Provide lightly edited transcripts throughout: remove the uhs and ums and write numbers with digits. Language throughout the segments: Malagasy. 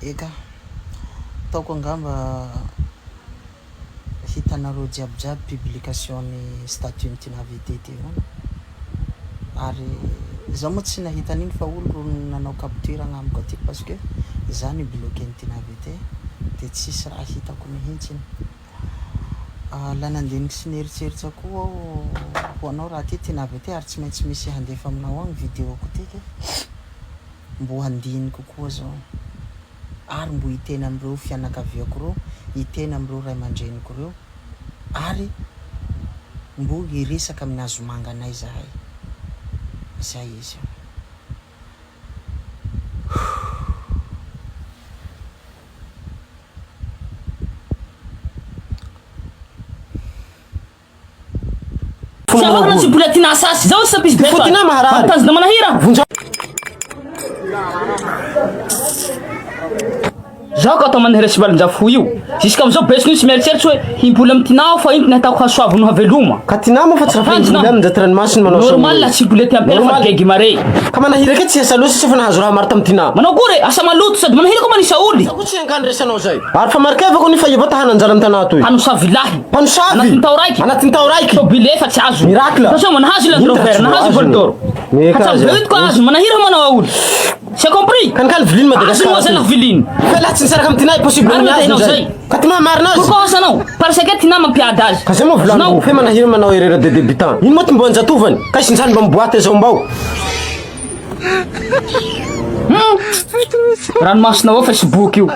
Eka, taoko angamba hitanareo jiabijiaby publication-ny statut-ny Tinavete ty ary zaho moa tsy nahita an'iny fa olo ro nanao capture agnamiko aty parce que zany bloqué-ny Tinavete de tsisy raha hitako mihitsy iny. La nandeha sy nieritseritsy koa ho anao raha ty Tinavete ary tsy maintsy misy handefa aminao agny vidéoko tiky mbo handiny kokoa zao ary mbo hitena amreo fianakaviako reo, hitena amreo ray aman-dreniko reo ary mbo hiresaka amin'ny azomanga anay zahay. Zay izy. Siapa si bulat tinasas? Jauh sepis betul. Futina maharani. Pantas nama nahira. Zaho ka taman'ny resibal-njafo io jusqu'à am'izao besiko io sy mieritseritsy hoe himbola amintinao fa iny natako hasoavo no haveloma ka tinao moa fa tsy raha himbola amin-jatiranomasiny manao normal la tsy bolety ampela fa gegy mare ka manahira ke tsy asa loatra sy fa nahazo raha maro tamin-tinao manao gory asa maloto sady manahira ko manisa oly ko tsy hankany resanao zay ary fa marikevako ny fa iva tahana anjara an-tanà toy panosavy lahy panosavy anatin'ny tao raiky anatin'ny tao raiky tobile efa tsy azo miracle parce que manahazo Land Rover nahazo Voldor hatsambeut ko azo manahira manao aoly. C'est compris? Kan vilin Madagascar. Asal vilin. Fela tsara kam tinay possible niazy. Ka tima marnazy. Pourquoi ça non? Parce que tina mampiadage. Kasi mo vlan fe manahira manao erreur de débutant. Ino mo timbo anjatovany? Ka sinjany mba miboate zao mbao. Ranomasina ao Facebook io.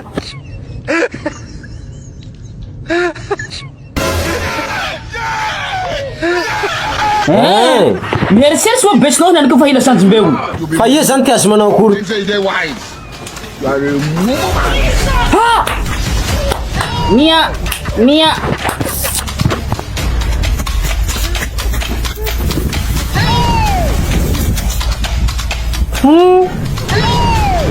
Mieritseritsy moa besinao nanako fa hila sanjim-beo. Fa iha zany ty azo manao akory. Ha! Mia.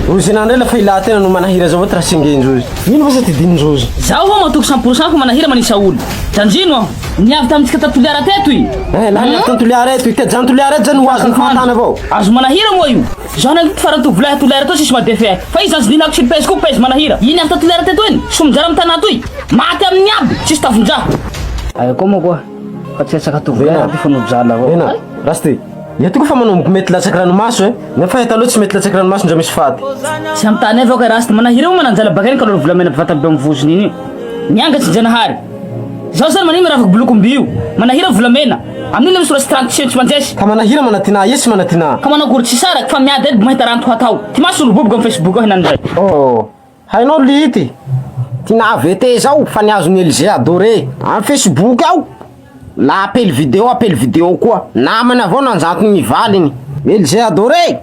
Rozy nandre la fa ila tena no manahira zao tra singenjozy. Ino va sa ty dinjozy? Zaho ho matoko 100% ko manahira manisa olo. Tanjino niavy tamitsika tatoliara teto i. La niavy tatoliara eto i te jantoliara zany ho azony fahatana avao. Azo manahira moa io. Zaho na faranto volahy toliara to sisy madefy. Fa izy azo dinako silpes ko pes manahira. Iny avy tatoliara teto iny. Somjara amtana toy. Maty amin'ny aby tsisy tavonjaha. Ay ko mo ko. Fa tsy saka to volahy ty fanojala avao. Ena, rasty. Ia toko fa manomboky mety latsaky ranomaso nefa hita loatra tsy mety latsaky ranomaso ndra misy faty. Tsy amtany avao ka rasta manahira mo mananjala bakany ka lo volamena bivata be mivozony iny. Miangatsy Janahary. Zaho zany manimy raha bolokomby io. Manahira volamena. Amin'iny misy ora 30 cents manjesy. Ka manahira manatina, yes manatina. Ka managory tsy sara fa miady edy mahita ranto hatao. Ty masolo boboka am Facebook ao hinanjay. Oh, hainao lity. Tinavete zao fa niazony LG adoré. Am Facebook ao. La appel vidéo koa. Namana avao nanjantony ny valiny. LG adoré.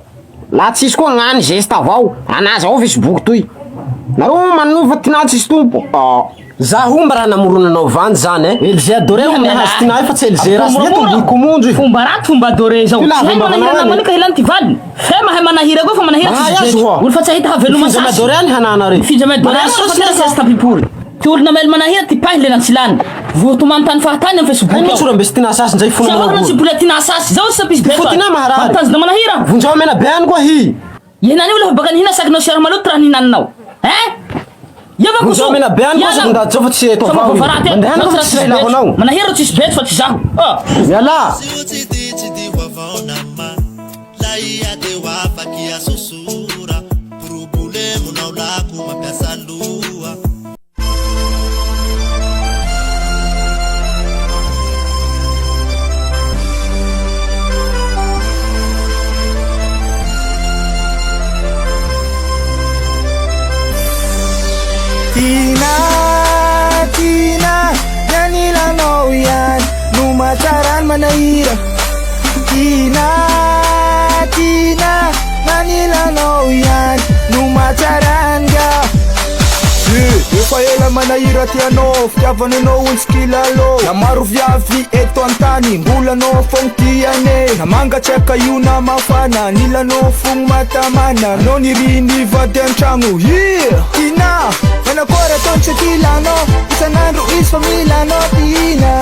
La tsisy koa gnany geste avao. Anazy ao Facebook toy. Nareo manova tina tsisy tompo. Zaho mba raha namoronanao vandy zany LG adoré ho nahazo tina fa tsy LG rasy neto mboliko monjo. Fomba raty fomba adoré zao. Tsy hay manahira namany ka hilany ty valiny. Fe mahay manahira koa fa manahira tsisy. Olo fa tsy ahita haveloma sasy. Adoré any hanana re. Fijama adoré fa tapipory. Ty olo namely manahira ty pahy le silany. Voto mamtany fahatany am Facebook. Ay mo mbes tina asasy nzay fona manao. Siapa si bulat tina asasy zao sapis beto. Fotina maharary. Tanjona manahira. Vunjao mena bean koa hi. Yenani ula bakani hina sakno shara malutra ni nanau. Yaba kuso. Vunjao mena bean koa sa nda zofot si to vao. Mandahan ko si la honau. Manahira tis bet fat zahu. Yala. Tina, nanilangaw yan Lumacaran manahira Tina, nanilangaw yan Lumacaran ka Efa ela manahira ty anao Fitiavananao olo tsy kilalo Na maro viavy eto antany Mbolanao fong tiane Na mangatsaka io na mafana Nilanao fong matamana No niriny vady antragno Tina Manakora ton sa kilano Isanandro is familano Tina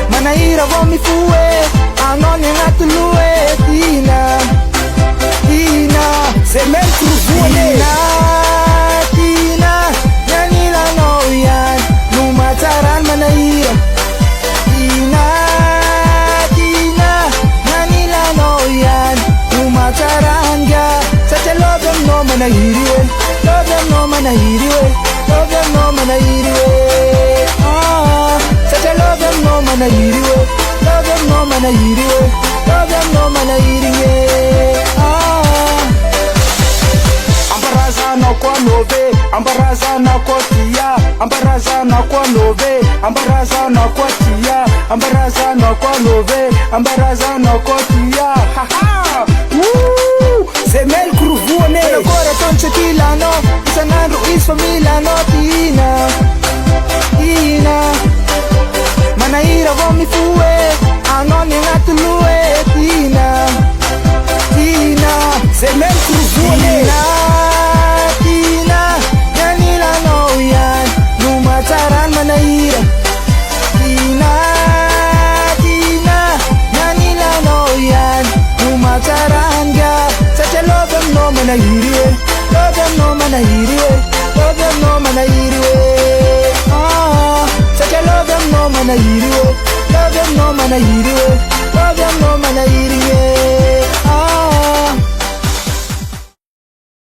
Manahira vo mifue Anon yung natulue Tina Semento voane Tina Nanilanao yan Lumacaran manahira Tina Nanilanao yan Lumacaran ka Sacha lobem no manahiriwe Lobem no manahiriwe Lobem no manahiriwe Sacha lobem no manahiriwe Lobem no manahiriwe Lobem no manahiriwe Ambarazana kwa love Ambarazana kwa tia Ambarazana kwa love Ambarazana kwa tia Ambarazana kwa love Ambarazana kwa tia Haha Woo Zemel Kruvuone Nagore tonche kilano Isanandro isfa milano Tina Manaira vomi fuwe Anoni ngatuluwe Tina Zemel Kruvuone Tina Nyanilano yan Lumacaran manahira Tina Nyanilano yan Lumacaran ka Sacha lobem no manahiriwe Lobem no manahiriwe Lobem no manahiriwe Sacha lobem no manahiriwe Lobem no manahiriwe Lobem no manahiriwe